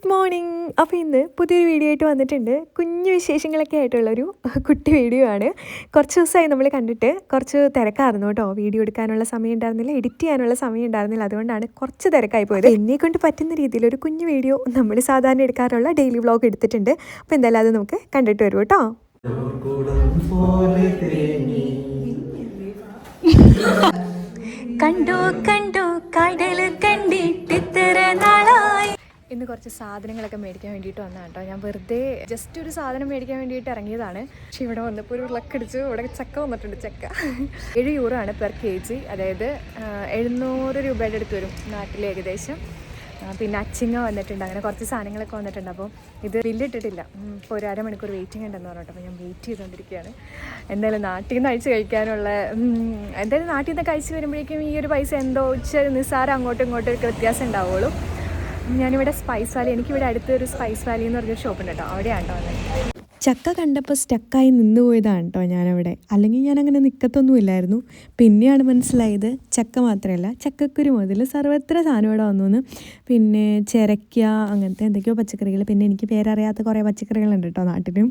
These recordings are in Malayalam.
Good morning. അപ്പോൾ ഇന്ന് പുതിയൊരു വീഡിയോ ആയിട്ട് വന്നിട്ടുണ്ട്. കുഞ്ഞു വിശേഷങ്ങളൊക്കെ ആയിട്ടുള്ളൊരു കുട്ടി വീഡിയോ ആണ്. കുറച്ച് ദിവസമായി നമ്മൾ കണ്ടിട്ട് കുറച്ച് തിരക്കായിരുന്നു കേട്ടോ. വീഡിയോ എടുക്കാനുള്ള സമയം ഉണ്ടായിരുന്നില്ല, എഡിറ്റ് ചെയ്യാനുള്ള സമയം ഉണ്ടായിരുന്നില്ല. അതുകൊണ്ടാണ് കുറച്ച് തിരക്കായി പോയത്. എന്നെ കൊണ്ട് പറ്റുന്ന രീതിയിൽ ഒരു കുഞ്ഞു വീഡിയോ നമ്മൾ സാധാരണ എടുക്കാറുള്ള ഡെയിലി വ്ളോഗ് എടുത്തിട്ടുണ്ട്. അപ്പോൾ എന്തായാലും അത് നമുക്ക് കണ്ടിട്ട് വരും കേട്ടോ. കണ്ടോ കണ്ടോ കടൽ കണ്ടിട്ട് ഇത്ര നാളായി. ഇന്ന് കുറച്ച് സാധനങ്ങളൊക്കെ മേടിക്കാൻ വേണ്ടിയിട്ട് വന്നതാണ് കേട്ടോ. ഞാൻ വെറുതെ ജസ്റ്റ് ഒരു സാധനം മേടിക്കാൻ വേണ്ടിയിട്ട് ഇറങ്ങിയതാണ്. പക്ഷെ ഇവിടെ വന്നപ്പോൾ ഒരു വിളക്കടിച്ചു. ഇവിടെ ചക്ക വന്നിട്ടുണ്ട്. ചക്ക 7 euro ആണ് പെർ kg. അതായത് 700 രൂപയുടെ അടുത്ത് വരും നാട്ടിൽ ഏകദേശം. പിന്നെ അച്ചിങ്ങ വന്നിട്ടുണ്ട്. അങ്ങനെ കുറച്ച് സാധനങ്ങളൊക്കെ വന്നിട്ടുണ്ട്. അപ്പോൾ ഇത് ബില്ലിട്ടിട്ടില്ല. ഇപ്പോൾ ഒരു അരമണിക്കൂർ വെയിറ്റിംഗ് ഉണ്ടെന്ന് പറഞ്ഞിട്ട് അപ്പോൾ ഞാൻ വെയിറ്റ് ചെയ്തുകൊണ്ടിരിക്കുകയാണ്. എന്തായാലും നാട്ടിൽ നിന്ന് അഴിച്ച് കഴിക്കാനുള്ള എന്തായാലും നാട്ടിൽ നിന്ന് കഴിച്ച് വരുമ്പോഴേക്കും ഈ ഒരു പൈസ എന്തോ നിസ്സാരം അങ്ങോട്ടും ഇങ്ങോട്ടും ഒക്കെ വ്യത്യാസം ഉണ്ടാവുള്ളൂ. ഞാനിവിടെ സ്പൈസ് വാലി, എനിക്കിവിടെ അടുത്തൊരു സ്പൈസ് വാലി എന്ന് പറഞ്ഞൊരു ഷോപ്പുണ്ട് കേട്ടോ. അവിടെയാണ് കേട്ടോ വന്നത്. ചക്ക കണ്ടപ്പോൾ സ്റ്റക്കായി നിന്ന് പോയതാണ് കേട്ടോ ഞാനവിടെ. അല്ലെങ്കിൽ ഞാനങ്ങനെ നിൽക്കത്തൊന്നുമില്ലായിരുന്നു. പിന്നെയാണ് മനസ്സിലായത് ചക്ക മാത്രമല്ല ചക്കക്കുരു മുതൽ സർവത്ര സാധനം ഇവിടെ വന്നു. പിന്നെ ചിരയ്ക്ക, അങ്ങനത്തെ എന്തൊക്കെയോ പച്ചക്കറികൾ. പിന്നെ എനിക്ക് പേരറിയാത്ത കുറേ പച്ചക്കറികളുണ്ട് കേട്ടോ നാട്ടിലും.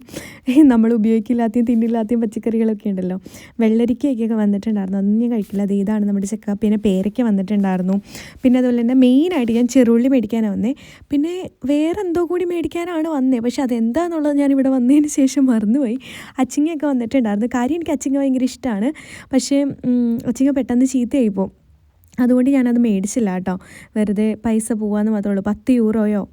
നമ്മൾ ഉപയോഗിക്കില്ലാത്തയും തിന്നില്ലാത്തയും പച്ചക്കറികളൊക്കെ ഉണ്ടല്ലോ. വെള്ളരിക്കയൊക്കെ വന്നിട്ടുണ്ടായിരുന്നു. അതൊന്നും ഞാൻ കഴിക്കില്ല. അത് ഇതാണ് നമ്മുടെ ചക്ക. പിന്നെ പേരയ്ക്ക വന്നിട്ടുണ്ടായിരുന്നു. പിന്നെ അതുപോലെ തന്നെ മെയിനായിട്ട് ഞാൻ ചെറുള്ളി മേടിക്കാനാണ് വന്നേ. പിന്നെ വേറെ എന്തോ കൂടി മേടിക്കാനാണ് വന്നേ. പക്ഷെ അതെന്താണെന്നുള്ളത് ഞാനിവിടെ വന്നതിന് ശേഷം മറന്നുപോയി. അച്ചിങ്ങയൊക്കെ വന്നിട്ടുണ്ടായിരുന്നു. കാര്യം എനിക്ക് അച്ചിങ്ങ ഭയങ്കര ഇഷ്ടമാണ്. പക്ഷേ അച്ചിങ്ങ പെട്ടെന്ന് ചീത്തയായി പോകും. അതുകൊണ്ട് ഞാനത് മേടിച്ചില്ല കേട്ടോ. വെറുതെ പൈസ പോകാമെന്ന് മാത്രമേ ഉള്ളൂ. 10 യൂറോയോ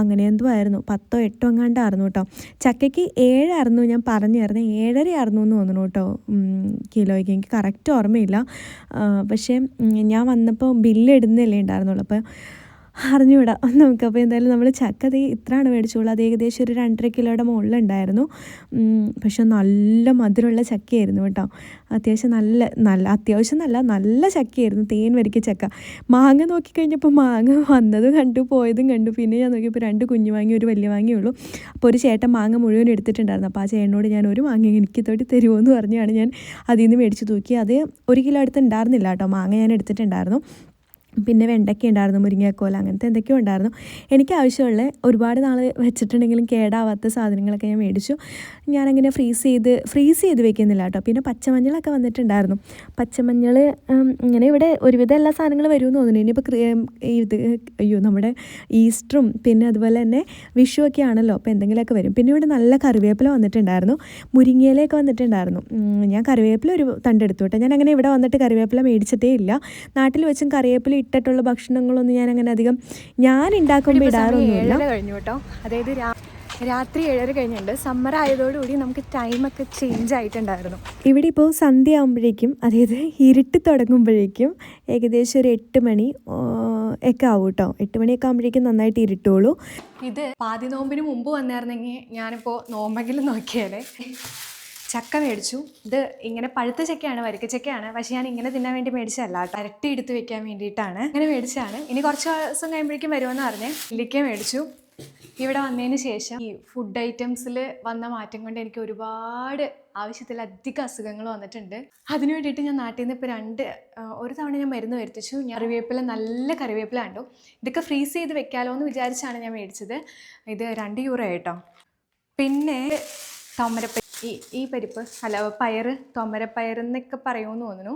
അങ്ങനെ എന്തോ ആയിരുന്നു, 10 or 8 എങ്ങാണ്ടായിരുന്നു കേട്ടോ. ചക്കയ്ക്ക് 7 ഞാൻ പറഞ്ഞായിരുന്നു. 7.5 എന്ന് തോന്നുന്നു കേട്ടോ കിലോയ്ക്ക്. എനിക്ക് കറക്റ്റ് ഓർമ്മയില്ല. പക്ഷേ ഞാൻ വന്നപ്പോൾ ബില്ല് ഇടുന്നതല്ലേ ഉണ്ടായിരുന്നുള്ളൂ. അപ്പോൾ അറിഞ്ഞുവിടാം നമുക്ക്. അപ്പോൾ എന്തായാലും നമ്മൾ ചക്ക ഇത്രയാണ് മേടിച്ചോളൂ. അത് ഏകദേശം ഒരു 2.5 കിലോയുടെ മുകളിലുണ്ടായിരുന്നു. പക്ഷെ നല്ല മധുരമുള്ള ചക്കയായിരുന്നു കേട്ടോ. അത്യാവശ്യം നല്ല ചക്കയായിരുന്നു. തേൻ വരിക്ക ചക്ക. മാങ്ങ നോക്കിക്കഴിഞ്ഞപ്പോൾ മാങ്ങ വന്നതും കണ്ടു, പോയതും കണ്ടു. പിന്നെ ഞാൻ നോക്കിയപ്പോൾ 2 കുഞ്ഞു മാങ്ങ, ഒരു വലിയ മാങ്ങയുള്ളൂ. അപ്പോൾ ഒരു ചേട്ടൻ മാങ്ങ മുഴുവൻ എടുത്തിട്ടുണ്ടായിരുന്നു. അപ്പോൾ ആ ചേട്ടനോട് ഞാൻ ഒരു മാങ്ങ എനിക്ക് തൊട്ട് തരുമോ എന്ന് പറഞ്ഞാണ് ഞാൻ അതിൽ നിന്ന് മേടിച്ച് തൂക്കി. അത് 1 കിലോ അടുത്ത് ഉണ്ടായിരുന്നില്ല കേട്ടോ. മാങ്ങ ഞാൻ എടുത്തിട്ടുണ്ടായിരുന്നു. പിന്നെ വെണ്ടയ്ക്ക ഉണ്ടായിരുന്നു, മുരിങ്ങക്കോല, അങ്ങനത്തെ എന്തൊക്കെയോ ഉണ്ടായിരുന്നു. എനിക്ക് ആവശ്യമുള്ള ഒരുപാട് നാൾ വെച്ചിട്ടുണ്ടെങ്കിലും കേടാവാത്ത സാധനങ്ങളൊക്കെ ഞാൻ മേടിച്ചു. ഞാനങ്ങനെ ഫ്രീസ് ചെയ്ത് വെക്കുന്നില്ല കേട്ടോ. പിന്നെ പച്ചമഞ്ഞളൊക്കെ വന്നിട്ടുണ്ടായിരുന്നു. പച്ചമഞ്ഞൾ ഇങ്ങനെ ഇവിടെ ഒരുവിധം എല്ലാ സാധനങ്ങളും വരുമെന്ന് തോന്നുന്നു. ഇനിയിപ്പോൾ നമ്മുടെ ഈസ്റ്ററും പിന്നെ അതുപോലെ തന്നെ വിഷുവൊക്കെ ആണല്ലോ. അപ്പോൾ എന്തെങ്കിലുമൊക്കെ വരും. പിന്നെ ഇവിടെ നല്ല കറിവേപ്പില വന്നിട്ടുണ്ടായിരുന്നു, മുരിങ്ങയിലൊക്കെ വന്നിട്ടുണ്ടായിരുന്നു. ഞാൻ കറിവേപ്പില ഒരു തണ്ടെടുത്തു കേട്ടോ. ഞാൻ അങ്ങനെ ഇവിടെ വന്നിട്ട് കറിവേപ്പില മേടിച്ചിട്ടേ ഇല്ല. നാട്ടിൽ വെച്ചും കറിവേപ്പില ഇട്ടിട്ടുള്ള ഭക്ഷണങ്ങളൊന്നും ഞാൻ അങ്ങനെ അധികം ഉണ്ടാക്കുമ്പോൾ ഇടാറൊന്നുമില്ല. കഴിഞ്ഞു കേട്ടോ. അതായത് രാത്രി 7:30 കഴിഞ്ഞിട്ടുണ്ട്. സമ്മർ ആയതോടുകൂടി നമുക്ക് ടൈമൊക്കെ ചേഞ്ച് ആയിട്ടുണ്ടായിരുന്നു. ഇവിടെ ഇപ്പോൾ സന്ധ്യ ആകുമ്പോഴേക്കും, അതായത് ഇരുട്ട് തുടങ്ങുമ്പോഴേക്കും ഏകദേശം ഒരു 8 മണി ഒക്കെ ആവും കേട്ടോ. 8 മണിയൊക്കെ ആകുമ്പോഴേക്കും നന്നായിട്ട് ഇരുട്ടുള്ളൂ. ഇത് പാതി നോമ്പിന് മുമ്പ് വന്നായിരുന്നെങ്കിൽ ഞാനിപ്പോൾ നോമ്പെങ്കിലും നോക്കിയാലേ. ചക്ക മേടിച്ചു. ഇത് ഇങ്ങനെ പഴുത്ത ചക്കയാണ്, വരിക്കച്ചക്കയാണ്. പക്ഷേ ഞാൻ ഇങ്ങനെ തിന്നാൻ വേണ്ടി മേടിച്ചതല്ല, ഇരട്ടി എടുത്ത് വെക്കാൻ വേണ്ടിയിട്ടാണ് ഇങ്ങനെ മേടിച്ചതാണ്. ഇനി കുറച്ച് ദിവസം കഴിയുമ്പോഴേക്കും വരുമെന്ന് പറഞ്ഞ് നെല്ലിക്ക മേടിച്ചു. ഇവിടെ വന്നതിന് ശേഷം ഈ ഫുഡ് ഐറ്റംസിൽ വന്ന മാറ്റം കൊണ്ട് എനിക്ക് ഒരുപാട് ആവശ്യത്തിലധികം അസുഖങ്ങൾ വന്നിട്ടുണ്ട്. അതിന് വേണ്ടിയിട്ട് ഞാൻ നാട്ടിൽ നിന്ന് ഇപ്പോൾ ഒരു തവണ ഞാൻ മരുന്ന് വരുത്തിച്ചു. കറിവേപ്പില, നല്ല കറിവേപ്പില കണ്ടു. ഇതൊക്കെ ഫ്രീസ് ചെയ്ത് വെക്കാമല്ലോ എന്ന് വിചാരിച്ചാണ് ഞാൻ മേടിച്ചത്. ഇത് 2 യൂറോ കേട്ടോ. പിന്നെ ഈ പരിപ്പ് അല്ല പയർ, തൊമരപ്പയർ എന്നൊക്കെ പറയുമെന്ന് തോന്നുന്നു.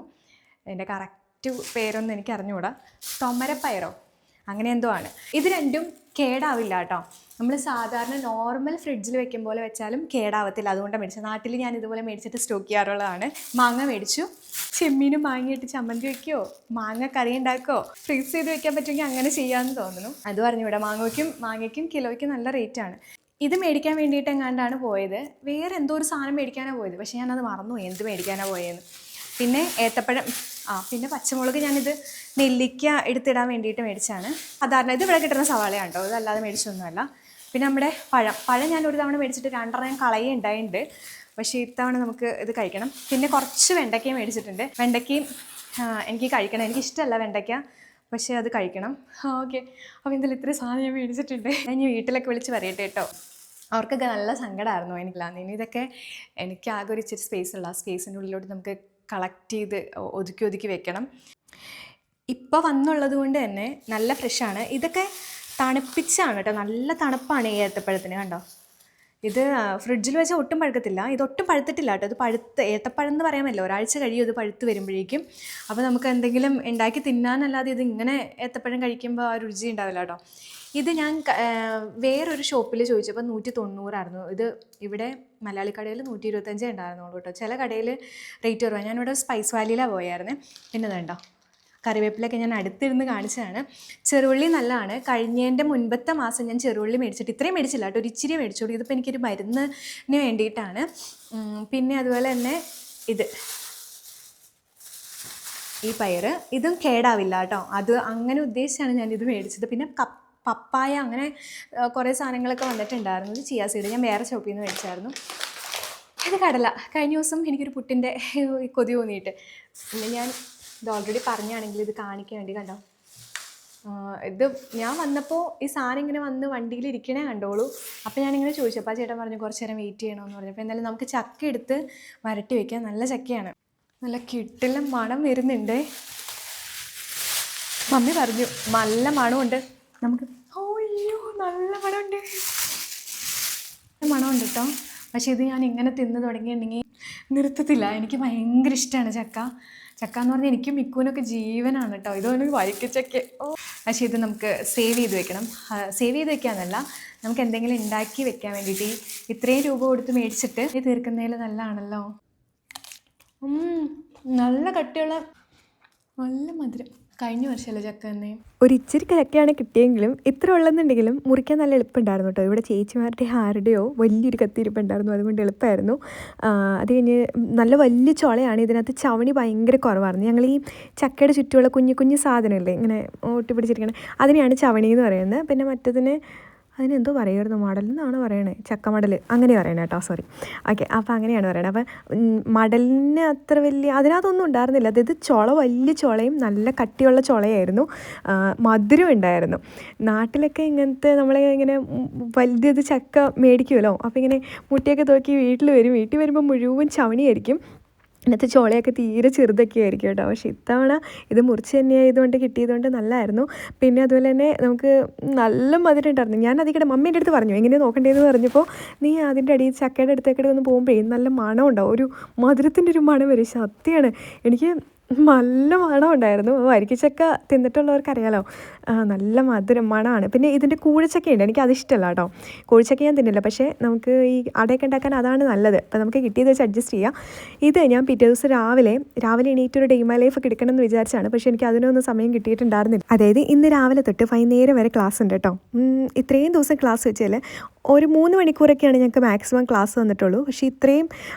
അതിൻ്റെ കറക്റ്റ് പേരൊന്നും എനിക്ക് അറിഞ്ഞുകൂടാ. തൊമരപ്പയറോ അങ്ങനെ എന്തോ ആണ്. ഇത് രണ്ടും കേടാവില്ല കേട്ടോ. നമ്മൾ സാധാരണ നോർമൽ ഫ്രിഡ്ജിൽ വെക്കും പോലെ വെച്ചാലും കേടാവത്തില്ല. അതുകൊണ്ടാണ് മേടിച്ചത്. നാട്ടിൽ ഞാൻ ഇതുപോലെ മേടിച്ചിട്ട് സ്റ്റോക്ക് ചെയ്യാറുള്ളതാണ്. മാങ്ങ മേടിച്ചു. ചെമ്മീനും മാങ്ങയിട്ട് ചമ്മന്തി വയ്ക്കുകയോ മാങ്ങ കറി ഉണ്ടാക്കുകയോ ഫ്രീസ് ചെയ്ത് വെക്കാൻ പറ്റുമെങ്കിൽ അങ്ങനെ ചെയ്യാമെന്ന് തോന്നുന്നു. അത് പറഞ്ഞുകൂടാ. മാങ്ങയ്ക്കും കിലോയ്ക്കും നല്ല റേറ്റാണ്. ഇത് മേടിക്കാൻ വേണ്ടിയിട്ട് എങ്ങാണ്ടാണ് പോയത്. വേറെ എന്തോ ഒരു സാധനം മേടിക്കാനാണ് പോയത്. പക്ഷേ ഞാനത് മറന്നു എന്ത് മേടിക്കാനാണ് പോയതെന്ന്. പിന്നെ ഏത്തപ്പഴം, പിന്നെ പച്ചമുളക്. ഞാനിത് നെല്ലിക്ക എടുത്തിടാൻ വേണ്ടിയിട്ട് മേടിച്ചാണ്. സാധാരണ ഇത് ഇവിടെ കിട്ടുന്ന സവാളയാണ് കേട്ടോ. ഇതല്ലാതെ മേടിച്ചൊന്നുമല്ല. പിന്നെ നമ്മുടെ പഴം ഞാൻ ഒരു തവണ മേടിച്ചിട്ട് 2 ഞാൻ കളയുണ്ടായിട്ടുണ്ട്. പക്ഷേ ഇത്തവണ നമുക്ക് ഇത് കഴിക്കണം. പിന്നെ കുറച്ച് വെണ്ടയ്ക്കയും മേടിച്ചിട്ടുണ്ട്. വെണ്ടയ്ക്കയും എനിക്ക് കഴിക്കണം. എനിക്കിഷ്ടമല്ല വെണ്ടയ്ക്ക, പക്ഷേ അത് കഴിക്കണം. ഓക്കെ. അപ്പോൾ എന്തായാലും ഇത്രയും സാധനം ഞാൻ മേടിച്ചിട്ടുണ്ട്. ഞാൻ വീട്ടിലൊക്കെ വിളിച്ച് പറയട്ടെ കേട്ടോ. അവർക്കൊക്കെ നല്ല സങ്കടമായിരുന്നു എനിക്കില്ലാന്ന്. ഇനി ഇതൊക്കെ എനിക്ക് ആകെ ഒരു ഇച്ചിരി സ്പേസുള്ള ആ സ്പേസിൻ്റെ ഉള്ളിലോട്ട് നമുക്ക് കളക്ട് ചെയ്ത് ഒതുക്കി വെക്കണം. ഇപ്പോൾ വന്നുള്ളത് കൊണ്ട് തന്നെ നല്ല ഫ്രഷാണ്. ഇതൊക്കെ തണുപ്പിച്ചാണ് കേട്ടോ, നല്ല തണുപ്പാണ് ഈ ഏത്തപ്പഴത്തിന്. കണ്ടോ, ഇത് ഫ്രിഡ്ജിൽ വെച്ചാൽ ഒട്ടും പഴുക്കത്തില്ല. ഇതൊട്ടും പഴുത്തിട്ടില്ല കേട്ടോ. ഇത് പഴുത്ത് ഏത്തപ്പഴം എന്ന് പറയാമല്ലോ, ഒരാഴ്ച കഴിയും ഇത് പഴുത്ത് വരുമ്പോഴേക്കും. അപ്പോൾ നമുക്ക് എന്തെങ്കിലും ഉണ്ടാക്കി തിന്നാനല്ലാതെ ഇത് ഇങ്ങനെ ഏത്തപ്പഴം കഴിക്കുമ്പോൾ ആ രുചി ഉണ്ടാവില്ല കേട്ടോ. ഇത് ഞാൻ വേറൊരു ഷോപ്പിൽ ചോദിച്ചപ്പോൾ 190 ഇത്. ഇവിടെ മലയാളി കടയിൽ 125 ഉണ്ടായിരുന്നുള്ളൂ കേട്ടോ. ചില കടയിൽ റേറ്റ് കുറവാണ്. ഞാനിവിടെ സ്പൈസ് വാലിയിലാണ് പോയായിരുന്നേ. പിന്നെ വേണ്ടോ, കറിവേപ്പിലൊക്കെ ഞാൻ അടുത്തിരുന്ന് കാണിച്ചതാണ്. ചെറുള്ളി നല്ലതാണ്. കഴിഞ്ഞതിൻ്റെ മുൻപത്തെ മാസം ഞാൻ ചെറുള്ളി മേടിച്ചിട്ട്, ഇത്രയും മേടിച്ചില്ല കേട്ടോ, ഒരു ഇച്ചിരി മേടിച്ചോളൂ. ഇതിപ്പോൾ എനിക്കൊരു മരുന്നിന് വേണ്ടിയിട്ടാണ്. പിന്നെ അതുപോലെ തന്നെ ഈ പയർ, ഇതും കേടാവില്ല കേട്ടോ. അത് അങ്ങനെ ഉദ്ദേശിച്ചാണ് ഞാനിത് മേടിച്ചത്. പിന്നെ പപ്പായ, അങ്ങനെ കുറേ സാധനങ്ങളൊക്കെ വന്നിട്ടുണ്ടായിരുന്നു. ഇത് ചിയാ സീഡ് ഞാൻ വേറെ ഷോപ്പിൽ നിന്ന് മേടിച്ചായിരുന്നു. ഇത് കടല. കഴിഞ്ഞ ദിവസം എനിക്കൊരു പുട്ടിൻ്റെ കൊതി തോന്നിയിട്ട് പിന്നെ ഞാൻ ഇത് ഓൾറെഡി പറഞ്ഞാണെങ്കിൽ ഇത് കാണിക്കാൻ വേണ്ടി. കണ്ടോ, ഇത് ഞാൻ വന്നപ്പോൾ ഈ സാധനം ഇങ്ങനെ വന്ന് വണ്ടിയിൽ ഇരിക്കണേ കണ്ടോളൂ. അപ്പോൾ ഞാനിങ്ങനെ ചോദിച്ചു, അപ്പോൾ ആ ചേട്ടൻ പറഞ്ഞു കുറച്ച് നേരം വെയിറ്റ് ചെയ്യണമെന്ന് പറഞ്ഞപ്പോൾ എന്തായാലും നമുക്ക് ചക്ക എടുത്ത് വരട്ടി വയ്ക്കാം. നല്ല ചക്കയാണ്, നല്ല കിട്ടില്ല മണം വരുന്നുണ്ട്. മമ്മി പറഞ്ഞു നല്ല മണമുണ്ട്. നമുക്ക് അയ്യോ നല്ല മണമുണ്ട്, മണമുണ്ട് കേട്ടോ. പക്ഷേ ഇത് ഞാൻ ഇങ്ങനെ തിന്ന് തുടങ്ങിയിട്ടുണ്ടെങ്കിൽ നിർത്തത്തില്ല. എനിക്ക് ഭയങ്കര ഇഷ്ടമാണ് ചക്ക. ചക്ക എന്ന് പറഞ്ഞാൽ എനിക്കും മിക്കൂനൊക്കെ ജീവനാണ് കേട്ടോ. ഇതാണ് വരിക്കച്ചക്ക. പക്ഷേ ഇത് നമുക്ക് സേവ് ചെയ്ത് വെക്കണം. സേവ് ചെയ്ത് വെക്കാന്നല്ല, നമുക്ക് എന്തെങ്കിലും ഉണ്ടാക്കി വെക്കാൻ വേണ്ടിയിട്ട് ഇത്രയും രൂപ കൊടുത്ത് മേടിച്ചിട്ട് ഇത് തീർക്കുന്നതിൽ നല്ലതാണല്ലോ. നല്ല കട്ടിയുള്ള നല്ല മധുരം. കഴിഞ്ഞ വർഷമല്ലേ ചക്ക തന്നെ. ഒരു ഇച്ചിരി ചക്കയാണ് കിട്ടിയെങ്കിലും ഇത്ര ഉള്ളതെന്നുണ്ടെങ്കിലും മുറിക്കാൻ നല്ല എളുപ്പമുണ്ടായിരുന്നു കേട്ടോ. ഇവിടെ ചേച്ചിമാരുടെ ആരുടെയോ വലിയൊരു കത്തിയിരിപ്പുണ്ടായിരുന്നു, അതുകൊണ്ട് എളുപ്പമായിരുന്നു. അത് കഴിഞ്ഞ് നല്ല വലിയ ചുളയാണ്. ഇതിനകത്ത് ചവണി ഭയങ്കര കുറവായിരുന്നു. ഞങ്ങൾ ഈ ചക്കയുടെ ചുറ്റുമുള്ള കുഞ്ഞു കുഞ്ഞു സാധനമല്ലേ ഇങ്ങനെ ഒട്ടിപ്പിടിച്ചിരിക്കണേ, അതിനെയാണ് ചവണി എന്ന് പറയുന്നത്. പിന്നെ മറ്റതിന് അതിനെന്തോ പറയുമായിരുന്നു, മടലെന്നാണ് പറയണേ, ചക്ക മടൽ അങ്ങനെ പറയണേ കേട്ടോ, സോറി. ഓക്കെ, അപ്പോൾ അങ്ങനെയാണ് പറയണത്. അപ്പം മടലിന് അത്ര വലിയ അതിനകത്തൊന്നും ഉണ്ടായിരുന്നില്ല. അതായത് ചുള വലിയ ചുളയും നല്ല കട്ടിയുള്ള ചുളയായിരുന്നു, മധുരം ഉണ്ടായിരുന്നു. നാട്ടിലൊക്കെ ഇങ്ങനത്തെ നമ്മളെ ഇങ്ങനെ വലുത് ചക്ക മേടിക്കുമല്ലോ, അപ്പോൾ ഇങ്ങനെ മുട്ടിയൊക്കെ നോക്കി വീട്ടിൽ വരും. വീട്ടിൽ വരുമ്പോൾ മുഴുവൻ ചവണിയായിരിക്കും. ഇന്നത്തെ ചോളയൊക്കെ തീരെ ചെറുതൊക്കെ ആയിരിക്കും കേട്ടോ. പക്ഷേ ഇത്തവണ ഇത് മുറിച്ച് തന്നെയായതുകൊണ്ട് കിട്ടിയതുകൊണ്ട് നല്ലതായിരുന്നു. പിന്നെ അതുപോലെ തന്നെ നമുക്ക് നല്ല മധുരം ഉണ്ടായിരുന്നു. ഞാൻ അതിക്കടെ മമ്മീൻ്റെ അടുത്ത് പറഞ്ഞു എങ്ങനെയാണ് നോക്കേണ്ടതെന്ന് പറഞ്ഞപ്പോൾ, നീ അതിൻ്റെ അടിയിൽ ചക്കയുടെ അടുത്തേക്കടെ ഒന്ന് പോകുമ്പോഴേ നല്ല മണം ഉണ്ടാവും, ഒരു മധുരത്തിൻ്റെ ഒരു മണം വരും. സത്യമാണ്, എനിക്ക് നല്ല മണം ഉണ്ടായിരുന്നു. വരിക്കച്ചക്ക തിന്നിട്ടുള്ളവർക്ക് അറിയാലോ, നല്ല മധുരം മണമാണ്. പിന്നെ ഇതിൻ്റെ കൂഴച്ചക്കയുണ്ട്, എനിക്ക് അതിഷ്ടമല്ല കേട്ടോ. കൂഴച്ചക്ക ഞാൻ തിന്നില്ല, പക്ഷേ നമുക്ക് ഈ അടയൊക്കെ ഉണ്ടാക്കാൻ അതാണ് നല്ലത്. അപ്പോൾ നമുക്ക് കിട്ടിയത് വെച്ച് അഡ്ജസ്റ്റ് ചെയ്യാം. ഇത് ഞാൻ പിറ്റേ ദിവസം രാവിലെ എണീറ്റൊരു ഡേ മൈ ലൈഫ് ഒക്കെ എടുക്കണമെന്ന് വിചാരിച്ചാണ്, പക്ഷേ എനിക്ക് അതിനൊന്നും സമയം കിട്ടിയിട്ടുണ്ടായിരുന്നില്ല. അതായത് ഇന്ന് രാവിലെ തൊട്ട് വൈകുന്നേരം വരെ ക്ലാസ് ഉണ്ട് കേട്ടോ. ഇത്രയും ദിവസം ക്ലാസ് വെച്ചാൽ ഒരു 3 മണിക്കൂറൊക്കെയാണ് ഞങ്ങൾക്ക് മാക്സിമം ക്ലാസ് വന്നിട്ടുള്ളൂ. പക്ഷേ ഇത്രയും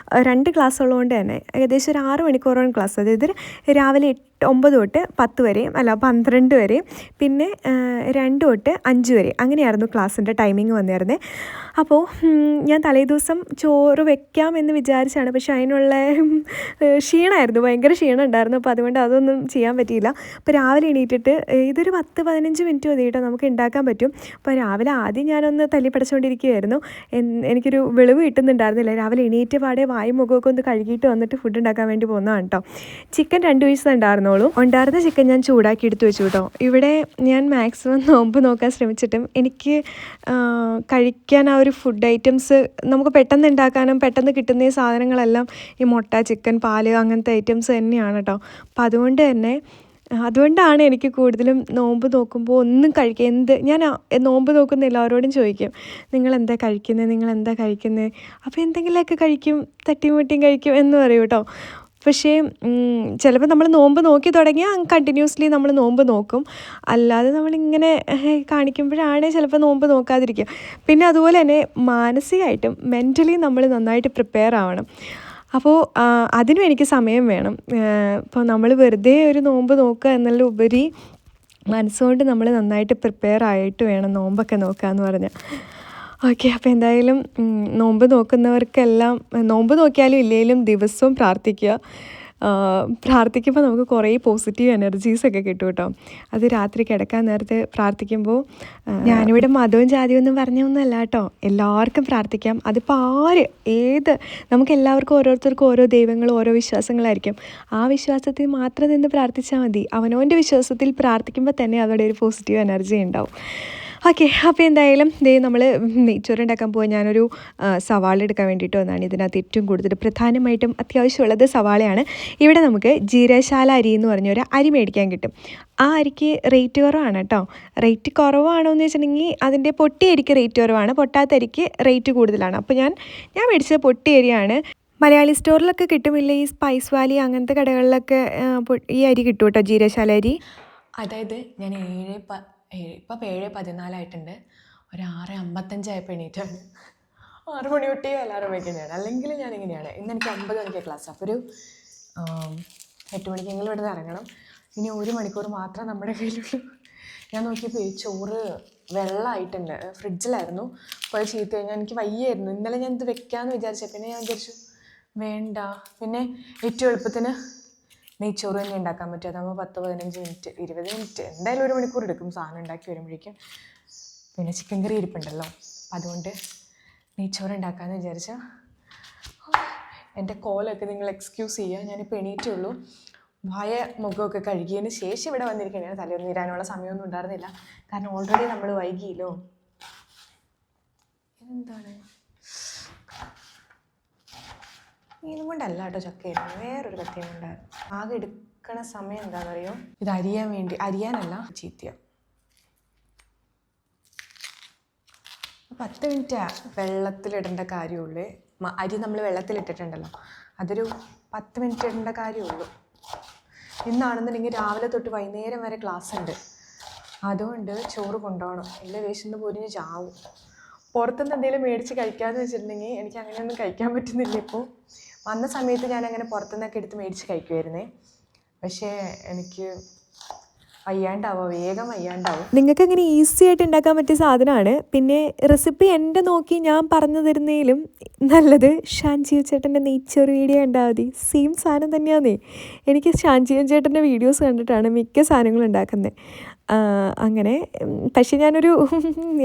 2 ക്ലാസ് ഉള്ളതുകൊണ്ട് തന്നെ ഏകദേശം ഒരു 6 മണിക്കൂറാണ് ക്ലാസ്. അതായത് രാവിലെ 9 തൊട്ട് 10 വരെ, അല്ല 12 വരെ, പിന്നെ 2 തൊട്ട് 5 വരെ, അങ്ങനെയായിരുന്നു ക്ലാസ്സിൻ്റെ ടൈമിങ് വന്നിരുന്നത്. അപ്പോൾ ഞാൻ തലേ ദിവസം ചോറ് വെക്കാം എന്ന് വിചാരിച്ചാണ്, പക്ഷേ അതിനുള്ള ക്ഷീണമായിരുന്നു, ഭയങ്കര ക്ഷീണം ഉണ്ടായിരുന്നു. അപ്പോൾ അതുകൊണ്ട് അതൊന്നും ചെയ്യാൻ പറ്റിയില്ല. അപ്പോൾ രാവിലെ എണീറ്റിട്ട് ഇതൊരു 10-15 മിനിറ്റ് മതി കേട്ടോ നമുക്ക് ഉണ്ടാക്കാൻ പറ്റും. അപ്പോൾ രാവിലെ ആദ്യം ഞാനൊന്ന് തല്ലിപ്പടച്ചുകൊണ്ടിരിക്കുകയായിരുന്നു. എനിക്കൊരു വെളിവ് കിട്ടുന്നുണ്ടായിരുന്നില്ല. രാവിലെ എണീറ്റ് പാടെ വായും മുഖമൊക്കെ ഒന്ന് കഴുകിയിട്ട് വന്നിട്ട് ഫുഡ് ഉണ്ടാക്കാൻ വേണ്ടി പോകുന്നതാണ് കേട്ടോ. ചിക്കൻ 2 പീസ് ഉണ്ടായിരുന്ന ചിക്കൻ ഞാൻ ചൂടാക്കി എടുത്ത് വെച്ചു കേട്ടോ. ഇവിടെ ഞാൻ മാക്സിമം നോമ്പ് നോക്കാൻ ശ്രമിച്ചിട്ടും എനിക്ക് കഴിക്കാൻ ആ ഒരു ഫുഡ് ഐറ്റംസ് നമുക്ക് പെട്ടെന്ന് ഉണ്ടാക്കാനും പെട്ടെന്ന് കിട്ടുന്ന ഈ സാധനങ്ങളെല്ലാം ഈ മുട്ട, ചിക്കൻ, പാല് അങ്ങനത്തെ ഐറ്റംസ് തന്നെയാണ് കേട്ടോ. അപ്പം അതുകൊണ്ടാണ് എനിക്ക് കൂടുതലും നോമ്പ് നോക്കുമ്പോൾ ഒന്നും കഴിക്കുക ഞാൻ നോമ്പ് നോക്കുന്ന എല്ലാവരോടും ചോദിക്കും, നിങ്ങളെന്താ കഴിക്കുന്നത്? അപ്പോൾ എന്തെങ്കിലുമൊക്കെ കഴിക്കും, തട്ടിമുട്ടിയും കഴിക്കും എന്ന് പറയും കേട്ടോ. പക്ഷേ ചിലപ്പോൾ നമ്മൾ നോമ്പ് നോക്കി തുടങ്ങിയാൽ കണ്ടിന്യൂസ്ലി നമ്മൾ നോമ്പ് നോക്കും. അല്ലാതെ നമ്മളിങ്ങനെ കാണിക്കുമ്പോഴാണ് ചിലപ്പോൾ നോമ്പ് നോക്കാതിരിക്കുക. പിന്നെ അതുപോലെ തന്നെ മാനസികമായിട്ടും മെൻ്റലി നമ്മൾ നന്നായിട്ട് പ്രിപ്പയർ ആവണം. അപ്പോൾ അതിനും എനിക്ക് സമയം വേണം. ഇപ്പോൾ നമ്മൾ വെറുതെ ഒരു നോമ്പ് നോക്കുക എന്നുള്ള ഉപരി മനസ്സുകൊണ്ട് നമ്മൾ നന്നായിട്ട് പ്രിപ്പയർ ആയിട്ട് വേണം നോമ്പൊക്കെ നോക്കുക എന്ന് പറഞ്ഞാൽ. ഓക്കെ, അപ്പോൾ എന്തായാലും നോമ്പ് നോക്കുന്നവർക്കെല്ലാം നോമ്പ് നോക്കിയാലും ഇല്ലെങ്കിലും ദിവസവും പ്രാർത്ഥിക്കുമ്പോൾ നമുക്ക് കുറേ പോസിറ്റീവ് എനർജീസൊക്കെ കിട്ടും കേട്ടോ. അത് രാത്രി കിടക്കാൻ നേരത്ത് പ്രാർത്ഥിക്കുമ്പോൾ, ഞാനിവിടെ മതവും ജാതിയും ഒന്നും പറഞ്ഞൊന്നുമല്ല കേട്ടോ, എല്ലാവർക്കും പ്രാർത്ഥിക്കാം. അതിപ്പോൾ നമുക്ക് എല്ലാവർക്കും ഓരോരുത്തർക്കും ഓരോ ദൈവങ്ങളും ഓരോ വിശ്വാസങ്ങളായിരിക്കും. ആ വിശ്വാസത്തിൽ മാത്രം നിന്ന് പ്രാർത്ഥിച്ചാൽ മതി. അവനവൻ്റെ വിശ്വാസത്തിൽ പ്രാർത്ഥിക്കുമ്പോൾ തന്നെ അവിടെ ഒരു പോസിറ്റീവ് എനർജി ഉണ്ടാവും. ഓക്കെ, അപ്പോൾ എന്തായാലും ദേ നമ്മൾ നെയ്ച്ചോറ് ഉണ്ടാക്കാൻ പോകാൻ ഞാനൊരു സവാള എടുക്കാൻ വേണ്ടിയിട്ട് വന്നതാണ്. ഇതിനകത്ത് ഏറ്റവും കൂടുതൽ പ്രധാനമായിട്ടും അത്യാവശ്യമുള്ളത് സവാളയാണ്. ഇവിടെ നമുക്ക് ജീരകശാല അരി എന്ന് പറഞ്ഞൊരു അരി മേടിക്കാൻ കിട്ടും. ആ അരിക്ക് റേറ്റ് കുറവാണ് കേട്ടോ. റേറ്റ് കുറവാണോ എന്ന് വെച്ചിട്ടുണ്ടെങ്കിൽ അതിൻ്റെ പൊട്ടി അരിക്ക് റേറ്റ് കുറവാണ്, പൊട്ടാത്ത അരിക്ക് റേറ്റ് കൂടുതലാണ്. അപ്പോൾ ഞാൻ മേടിച്ചത് പൊട്ടി അരിയാണ്. മലയാളി സ്റ്റോറിലൊക്കെ കിട്ടുമില്ല, ഈ സ്പൈസ് വാലി അങ്ങനത്തെ കടകളിലൊക്കെ ഈ അരി കിട്ടും കേട്ടോ, ജീരകശാല അരി. അതായത് ഞാൻ ഇപ്പം 7:14 ഒരു 6:55 എണീറ്റാണ്. 6 മണി തൊട്ടേ അലാറം വയ്ക്കുന്നതാണ്. അല്ലെങ്കിൽ ഞാനിങ്ങനെയാണ്. ഇന്ന് എനിക്ക് 9 മണിക്ക് ക്ലാസ്, അപ്പോൾ ഒരു 8 മണിക്കെങ്കിലും ഇവിടെ നിന്ന് ഇറങ്ങണം. ഇനി 1 മണിക്കൂർ മാത്രം നമ്മുടെ കയ്യിലുള്ളൂ. ഞാൻ നോക്കിയപ്പോൾ ചോറ് വെള്ളമായിട്ടുണ്ട്, ഫ്രിഡ്ജിലായിരുന്നു. അപ്പോൾ അത് ചീത്ത കഴിഞ്ഞാൽ എനിക്ക് വയ്യായിരുന്നു. ഇന്നലെ ഞാൻ ഇത് വെക്കാമെന്ന് വിചാരിച്ചത്, പിന്നെ ഞാൻ വിചാരിച്ചു വേണ്ട. പിന്നെ ഏറ്റവും എളുപ്പത്തിന് നെയ്ച്ചോറ് തന്നെ ഉണ്ടാക്കാൻ പറ്റും. അതാകുമ്പോൾ 10-15 മിനിറ്റ് 20 മിനിറ്റ് എന്തായാലും 1 മണിക്കൂർ എടുക്കും സാധനം ഉണ്ടാക്കി വരുമ്പോഴേക്കും. പിന്നെ ചിക്കൻ കറി ഇരിപ്പുണ്ടല്ലോ, അതുകൊണ്ട് നെയ്ച്ചോറ് ഉണ്ടാക്കാമെന്ന് വിചാരിച്ച. എൻ്റെ കോലൊക്കെ നിങ്ങൾ എക്സ്ക്യൂസ് ചെയ്യുക, ഞാനിപ്പോൾ എണീറ്റുള്ളൂ. മുഖമൊക്കെ കഴുകിയതിന് ശേഷം ഇവിടെ വന്നിരിക്കുകയാണ്. തലയൊന്നും ഇരാനുള്ള സമയമൊന്നും ഉണ്ടായിരുന്നില്ല, കാരണം ഓൾറെഡി നമ്മൾ വൈകിയല്ലോ. എന്താണ് ഇതും കൊണ്ടല്ല കേട്ടോ ചക്കയായിരുന്നു, വേറൊരു കത്തിയും കൊണ്ടായിരുന്നു. ആകെ എടുക്കണ സമയം എന്താണെന്നറിയോ, ഇത് അരിയാനല്ല ചീത്തിയ. 10 മിനിറ്റ് വെള്ളത്തിലിടേണ്ട കാര്യമുള്ളൂ. അരി നമ്മൾ വെള്ളത്തിലിട്ടിട്ടുണ്ടല്ലോ, അതൊരു 10 മിനിറ്റ് ഇടേണ്ട കാര്യമുള്ളൂ. ഇന്നാണെന്നുണ്ടെങ്കിൽ രാവിലെ തൊട്ട് വൈകുന്നേരം വരെ ക്ലാസ് ഉണ്ട്, അതുകൊണ്ട് ചോറ് കൊണ്ടുപോകണം. എല്ലാ വിശന്ന് പൊരിഞ്ഞ് ചാവും. പുറത്തുനിന്ന് എന്തെങ്കിലും മേടിച്ച് കഴിക്കാമെന്ന് വെച്ചിട്ടുണ്ടെങ്കിൽ എനിക്ക് അങ്ങനെയൊന്നും കഴിക്കാൻ പറ്റുന്നില്ല. ഇപ്പോൾ വന്ന സമയത്ത് ഞാൻ അങ്ങനെ പുറത്തുനിന്നൊക്കെ എടുത്ത് മേടിച്ച് കഴിക്കുമായിരുന്നേ, പക്ഷേ എനിക്ക് വേഗം വയ്യാണ്ടാവും. നിങ്ങൾക്ക് അങ്ങനെ ഈസി ആയിട്ട് ഉണ്ടാക്കാൻ പറ്റിയ സാധനമാണ്. പിന്നെ റെസിപ്പി എൻ്റെ നോക്കി ഞാൻ പറഞ്ഞു തരുന്നതിലും നല്ലത് ഷാൻജിയോ ചേട്ടൻ്റെ നെയ്ച്ചോറ് വീഡിയോ കണ്ടാൽ മതി. സെയിം സാധനം തന്നെയാന്നേ. എനിക്ക് ഷാൻജിയോ ചേട്ടൻ്റെ വീഡിയോസ് കണ്ടിട്ടാണ് മിക്ക സാധനങ്ങളും ഉണ്ടാക്കുന്നത്. അങ്ങനെ പക്ഷേ ഞാനൊരു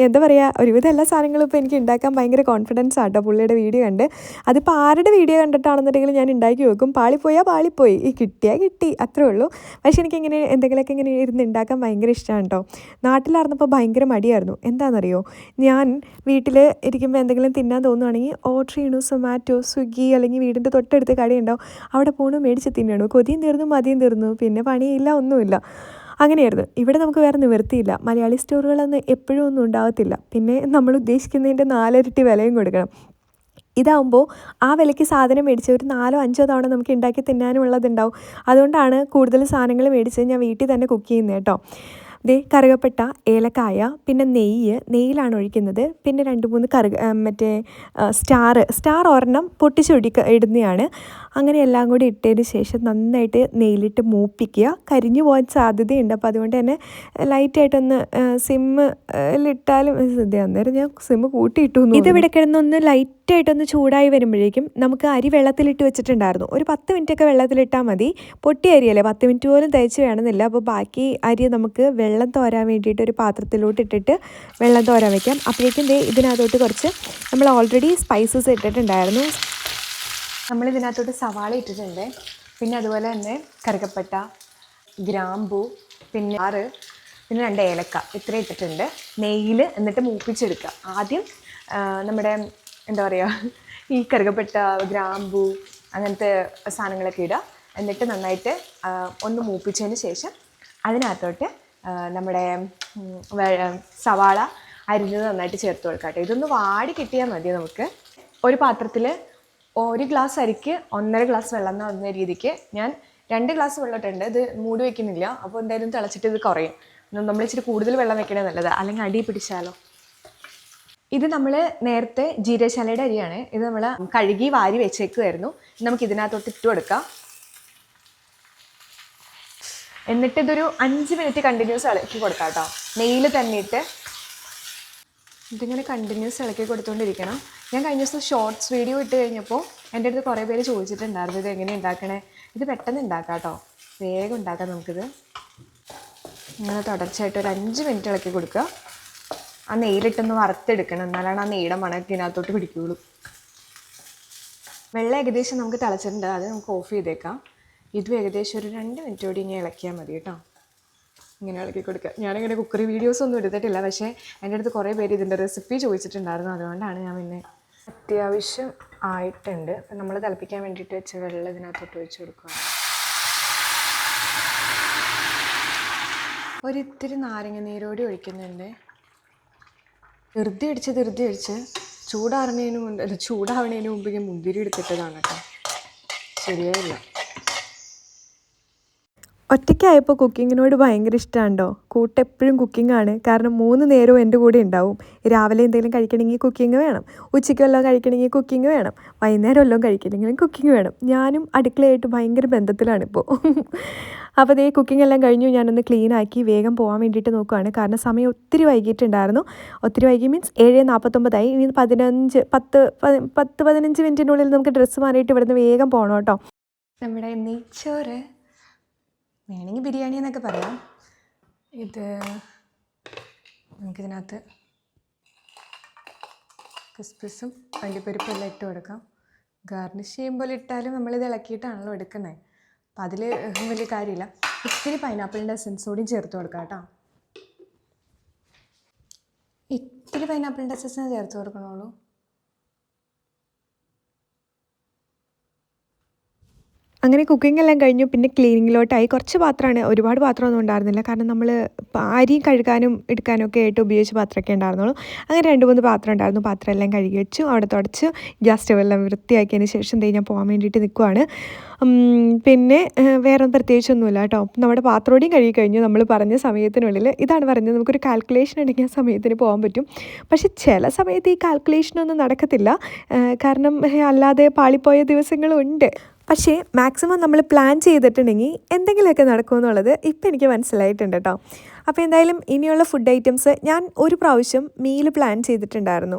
എന്താ പറയുക, ഒരുവിധം എല്ലാ സാധനങ്ങളും ഇപ്പോൾ എനിക്ക് ഉണ്ടാക്കാൻ ഭയങ്കര കോൺഫിഡൻസ് ആട്ടോ പുള്ളിയുടെ വീഡിയോ കണ്ട്. അതിപ്പോൾ ആരുടെ വീഡിയോ കണ്ടിട്ടാണെന്നുണ്ടെങ്കിൽ ഞാൻ ഉണ്ടാക്കി വെക്കും. പാളിപ്പോയി കിട്ടിയാൽ കിട്ടി, അത്രേ ഉള്ളൂ. പക്ഷേ എനിക്കിങ്ങനെ എന്തെങ്കിലുമൊക്കെ ഇങ്ങനെ ഇരുന്ന് ഉണ്ടാക്കാൻ ഭയങ്കര ഇഷ്ടമാണ് കേട്ടോ. നാട്ടിലായിരുന്നപ്പോൾ ഭയങ്കര മടിയായിരുന്നു. എന്താണെന്നറിയോ, ഞാൻ വീട്ടിൽ ഇരിക്കുമ്പോൾ എന്തെങ്കിലും തിന്നാൻ തോന്നുകയാണെങ്കിൽ ഓർഡർ ചെയ്യണു, സൊമാറ്റോ, സ്വിഗ്ഗി, അല്ലെങ്കിൽ വീടിൻ്റെ തൊട്ടടുത്ത് കടയുണ്ടാവും, അവിടെ പോകണു, മേടിച്ച് തിന്നണു. കൊതിയും തീർന്നു, മതിയും തീർന്നു, പിന്നെ പണിയില്ല, ഒന്നുമില്ല. അങ്ങനെയായിരുന്നു. ഇവിടെ നമുക്ക് വേറെ നിവൃത്തിയില്ല. മലയാളി സ്റ്റോറുകളൊന്നും എപ്പോഴും ഒന്നും ഉണ്ടാകത്തില്ല. പിന്നെ നമ്മൾ ഉദ്ദേശിക്കുന്നതിൻ്റെ 4 ഇരട്ടി വിലയും കൊടുക്കണം. ഇതാവുമ്പോൾ ആ വിലയ്ക്ക് സാധനം മേടിച്ച് ഒരു 4-5 തവണ നമുക്ക് ഉണ്ടാക്കി തിന്നാനുള്ളതുണ്ടാവും. അതുകൊണ്ടാണ് കൂടുതൽ സാധനങ്ങൾ മേടിച്ച് ഞാൻ വീട്ടിൽ തന്നെ കുക്ക് ചെയ്യുന്നത് കേട്ടോ. കറുകപ്പട്ട, ഏലക്കായ, പിന്നെ നെയ്യിലാണ് ഒഴിക്കുന്നത്. പിന്നെ 2-3 സ്റ്റാർ ഒരെണ്ണം ഇടുന്നതാണ്. അങ്ങനെ എല്ലാം കൂടി ഇട്ടതിന് ശേഷം നന്നായിട്ട് നെയ്യിലിട്ട് മൂപ്പിക്കുക. കരിഞ്ഞു പോകാൻ സാധ്യതയുണ്ട്, അപ്പോൾ അതുകൊണ്ട് തന്നെ ലൈറ്റായിട്ടൊന്ന് സിമ്മിലിട്ടാലും അന്നേരം ഞാൻ സിമ്മ് കൂട്ടിയിട്ടു. ഇതിവിടെ കിടന്നൊന്ന് ലൈറ്റായിട്ടൊന്ന് ചൂടായി വരുമ്പോഴേക്കും നമുക്ക് അരി വെള്ളത്തിലിട്ട് വെച്ചിട്ടുണ്ടായിരുന്നു. ഒരു 10 മിനിറ്റൊക്കെ വെള്ളത്തിലിട്ടാൽ മതി. പൊട്ടി അരിയല്ലേ, 10 മിനിറ്റ് പോലും തേച്ച് വേണമെന്നില്ല. അപ്പോൾ ബാക്കി അരി നമുക്ക് വെള്ളം തോരാൻ വേണ്ടിയിട്ട് ഒരു പാത്രത്തിലോട്ട് ഇട്ടിട്ട് വെള്ളം തോരാൻ വയ്ക്കാം. അപ്പോഴേക്കും ഇതിനകത്തോട്ട് കുറച്ച് നമ്മൾ ഓൾറെഡി സ്പൈസസ് ഇട്ടിട്ടുണ്ടായിരുന്നു. നമ്മളിതിനകത്തോട്ട് സവാള ഇട്ടിട്ടുണ്ട്, പിന്നെ അതുപോലെ തന്നെ കറുകപ്പട്ട, ഗ്രാമ്പൂ, പിന്നെ 2 ഏലക്ക ഇത്രയും ഇട്ടിട്ടുണ്ട്. നെയ്യിൽ എന്നിട്ട് മൂപ്പിച്ചെടുക്കുക. ആദ്യം നമ്മുടെ എന്താ പറയുക, ഈ കറുകപ്പട്ട, ഗ്രാമ്പൂ അങ്ങനത്തെ സാധനങ്ങളൊക്കെ ഇടുക. എന്നിട്ട് നന്നായിട്ട് ഒന്ന് മൂപ്പിച്ചതിന് ശേഷം അതിനകത്തോട്ട് നമ്മുടെ സവാള അരിഞ്ഞത് നന്നായിട്ട് ചേർത്ത് കൊടുക്കാം. ഇതൊന്ന് വാടി കിട്ടിയാൽ മതി. നമുക്ക് ഒരു പാത്രത്തിൽ 1 ഗ്ലാസ് അരിക്ക് 1.5 ഗ്ലാസ് വെള്ളം എന്ന് പറഞ്ഞ രീതിക്ക് ഞാൻ 2 ഗ്ലാസ് വെള്ളം ഇട്ടുണ്ട്. ഇത് മൂടി വയ്ക്കുന്നില്ല, അപ്പോൾ എന്തായാലും തിളച്ചിട്ട് ഇത് കുറയും. നമ്മൾ ഇച്ചിരി കൂടുതൽ വെള്ളം വെക്കണേ നല്ലത്, അല്ലെങ്കിൽ അടി പിടിച്ചാലോ. ഇത് നമ്മൾ നേരത്തെ ജീരകശാലയുടെ അരിയാണ്. ഇത് നമ്മൾ കഴുകി വാരി വെച്ചേക്കുമായിരുന്നു. നമുക്ക് ഇതിനകത്തോട്ട് ഇട്ട് കൊടുക്കാം. എന്നിട്ട് ഇതൊരു 5 മിനിറ്റ് കണ്ടിന്യൂസ് ഇളക്കി കൊടുക്കാം കേട്ടോ. നെയ്യിൽ തന്നെ ഇട്ട് ഇതിങ്ങനെ കണ്ടിന്യൂസ് ഇളക്കി കൊടുത്തുകൊണ്ടിരിക്കണം. ഞാൻ കഴിഞ്ഞ ദിവസം ഷോർട്സ് വീഡിയോ ഇട്ട് കഴിഞ്ഞപ്പോൾ എൻ്റെ അടുത്ത് കുറേ പേര് ചോദിച്ചിട്ടുണ്ടായിരുന്നു ഇത് എങ്ങനെ ഉണ്ടാക്കണേ. ഇത് പെട്ടെന്ന് ഉണ്ടാക്കാം കേട്ടോ, വേഗം ഉണ്ടാക്കാം നമുക്കിത്. ഇങ്ങനെ തുടർച്ചയായിട്ട് ഒരു 5 മിനിറ്റ് ഇളക്കി കൊടുക്കുക. ആ നെയ്യിലിട്ടൊന്ന് വറുത്തെടുക്കണം, എന്നാലാണ് ആ നെയ്യുടെ മണമൊക്കെ ഇതിനകത്തോട്ട് പിടിക്കുകയുള്ളൂ. വെള്ളം ഏകദേശം നമുക്ക് തിളച്ചിട്ടുണ്ട്, അത് നമുക്ക് ഓഫ് ചെയ്തേക്കാം. ഇതും ഏകദേശം ഒരു 2 മിനിറ്റ് കൂടി ഇങ്ങനെ ഇളക്കിയാൽ മതി കേട്ടോ. ഇങ്ങനെ ഇളക്കി കൊടുക്കുക. ഞാനിങ്ങനെ കുക്കറി വീഡിയോസ് ഒന്നും എടുത്തിട്ടില്ല, പക്ഷേ എൻ്റെ അടുത്ത് കുറേ പേര് ഇതിൻ്റെ റെസിപ്പി ചോദിച്ചിട്ടുണ്ടായിരുന്നു. അതുകൊണ്ടാണ് ഞാൻ പിന്നെ അത്യാവശ്യം ആയിട്ടുണ്ട്. അപ്പം നമ്മൾ തിളപ്പിക്കാൻ വേണ്ടിയിട്ട് വെച്ച് വെള്ളം ഇതിനകത്തോട്ട് ഒഴിച്ച് കൊടുക്കുകയാണ്. ഒരിത്തിരി നാരങ്ങ നീരോടി ഒഴിക്കുന്നുണ്ട്. ധൃതി അടിച്ച് ചൂടാവണതിന് മുമ്പ് ഞാൻ മുന്തിരി എടുത്തിട്ടതാണ് കേട്ടോ. ശരിയായില്ല. ഒറ്റയ്ക്കായപ്പോൾ കുക്കിങ്ങിനോട് ഭയങ്കര ഇഷ്ടമാണോ. കൂട്ടെപ്പോഴും കുക്കിങ്ങാണ്. കാരണം 3 നേരവും എൻ്റെ കൂടെ ഉണ്ടാവും. രാവിലെ എന്തെങ്കിലും കഴിക്കണമെങ്കിൽ കുക്കിംഗ് വേണം, ഉച്ചയ്ക്ക് വല്ലതും കഴിക്കണമെങ്കിൽ കുക്കിംഗ് വേണം, വൈകുന്നേരം വല്ലതും കഴിക്കണമെങ്കിലും കുക്കിംഗ് വേണം. ഞാനും അടുക്കളയായിട്ട് ഭയങ്കര ബന്ധത്തിലാണിപ്പോൾ. അപ്പോൾ അതേ കുക്കിംഗ് എല്ലാം കഴിഞ്ഞു. ഞാനൊന്ന് ക്ലീനാക്കി വേഗം പോകാൻ വേണ്ടിയിട്ട് നോക്കുകയാണ്. കാരണം സമയം ഒത്തിരി വൈകിട്ടുണ്ടായിരുന്നു. ഒത്തിരി വൈകി മീൻസ് 7:49 ഇനി 10-15 മിനിറ്റിനുള്ളിൽ നമുക്ക് ഡ്രസ്സ് മാറിയിട്ട് ഇവിടുന്ന് വേഗം പോകണം കേട്ടോ. നമ്മുടെ നെയ്ച്ചോറ്, വേണമെങ്കിൽ ബിരിയാണി എന്നൊക്കെ പറയാം. ഇത് നമുക്കിതിനകത്ത് കിസ്മിസും അണ്ടിപ്പരിപ്പും എല്ലാം ഇട്ട് കൊടുക്കാം. ഗാർണിഷ് ചെയ്യുമ്പോൾ ഇട്ടാലും നമ്മളിത് ഇളക്കിയിട്ടാണല്ലോ എടുക്കുന്നത്. അപ്പം അതിൽ വലിയ കാര്യമില്ല. ഇത്തിരി പൈനാപ്പിളിൻ്റെ എസൻസ് കൂടി ചേർത്ത് കൊടുക്കാം കേട്ടോ. ഇത്തിരി പൈനാപ്പിളിൻ്റെ എസൻസ് ചേർത്ത് കൊടുക്കണുള്ളൂ. അങ്ങനെ കുക്കിംഗ് എല്ലാം കഴിഞ്ഞു. പിന്നെ ക്ലീനിങ്ങിലോട്ടായി. കുറച്ച് പാത്രമാണ്, ഒരുപാട് പാത്രമൊന്നും ഉണ്ടായിരുന്നില്ല. കാരണം നമ്മൾ അരി കഴുകാനും എടുക്കാനും ഒക്കെ ആയിട്ട് ഉപയോഗിച്ച പാത്രമൊക്കെ ഉണ്ടായിരുന്നുള്ളൂ. അങ്ങനെ 2-3 പാത്രം ഉണ്ടായിരുന്നു. പാത്രം എല്ലാം കഴുകി വെച്ചു. അവിടെ തുടച്ച് ഗ്യാസ് സ്റ്റവെല്ലാം വൃത്തിയാക്കിയതിന് ശേഷം ഞാൻ പോകാൻ വേണ്ടിയിട്ട് നിൽക്കുവാണ്. പിന്നെ വേറെ പ്രത്യേകിച്ചൊന്നുമില്ല കേട്ടോ. നമ്മുടെ പാത്രമോടെയും കഴുകി കഴിഞ്ഞു. നമ്മൾ പറഞ്ഞ സമയത്തിനുള്ളിൽ ഇതാണ് പറഞ്ഞത്, നമുക്കൊരു കാൽക്കുലേഷൻ ഉണ്ടെങ്കിൽ ആ സമയത്തിന് പോകാൻ പറ്റും. പക്ഷേ ചില സമയത്ത് ഈ കാൽക്കുലേഷനൊന്നും നടക്കത്തില്ല. കാരണം അല്ലാതെ പാളിപ്പോയ ദിവസങ്ങളുണ്ട്. പക്ഷേ മാക്സിമം നമ്മൾ പ്ലാൻ ചെയ്തിട്ടുണ്ടെങ്കിൽ എന്തെങ്കിലുമൊക്കെ നടക്കുമെന്നുള്ളത് ഇപ്പം എനിക്ക് മനസ്സിലായിട്ടുണ്ട് കേട്ടോ. അപ്പോൾ എന്തായാലും ഇനിയുള്ള ഫുഡ് ഐറ്റംസ് ഞാൻ ഒരു പ്രാവശ്യം മീൽ പ്ലാൻ ചെയ്തിട്ടുണ്ടായിരുന്നു.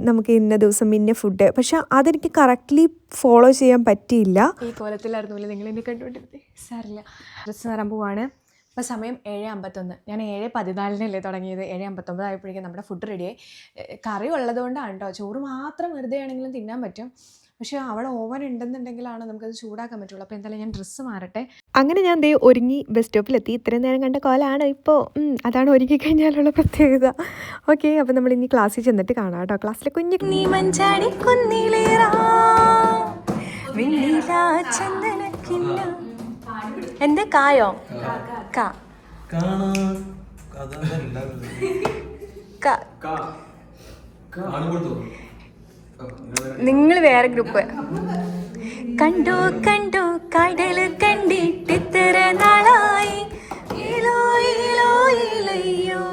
നമുക്ക് ഇന്ന ദിവസം ഇന്ന ഫുഡ്, പക്ഷെ അതെനിക്ക് കറക്റ്റ്ലി ഫോളോ ചെയ്യാൻ പറ്റിയില്ല. ഈ കോലത്തിലായിരുന്നില്ല നിങ്ങൾ എന്നെ കണ്ടുകൊണ്ടിരുന്നത്. സാറില്ല, ഡ്രസ്സ് മാറാൻ പോവാണ്. ഇപ്പോൾ സമയം 7:51. ഞാൻ 7:14 തുടങ്ങിയത്. 7:59 ആയപ്പോഴേക്കും നമ്മുടെ ഫുഡ് റെഡിയായി. കറി ഉള്ളതുകൊണ്ടാണ് കേട്ടോ. ചോറ് മാത്രം വെറുതെ ആണെങ്കിലും തിന്നാൻ പറ്റും. പക്ഷേ അവിടെ ഓവൻ ഉണ്ടെന്നുണ്ടെങ്കിലാണ് നമുക്കത് ചൂടാക്കാൻ പറ്റുള്ളൂ. അപ്പോൾ എന്തായാലും ഞാൻ ഡ്രസ്സ് മാറട്ടെ. അങ്ങനെ ഞാൻ ഒരുങ്ങി ബസ് സ്റ്റോപ്പിലെത്തി. ഇത്രയും നേരം കണ്ട കോലാണ് ഇപ്പോൾ. അതാണ് ഒരുങ്ങി കഴിഞ്ഞാലുള്ള പ്രത്യേകത. ഓക്കെ, അപ്പോൾ നമ്മൾ ഇനി ക്ലാസ്സിൽ ചെന്നിട്ട് കാണാം കേട്ടോ. ക്ലാസ്സിലെ എന്താ കായോ നിങ്ങൾ വേറെ ഗ്രൂപ്പ്. കണ്ടു കടല് കണ്ടിട്ടിത്ര നാളായി, ഇലോ ഇലോ ഇലയോ.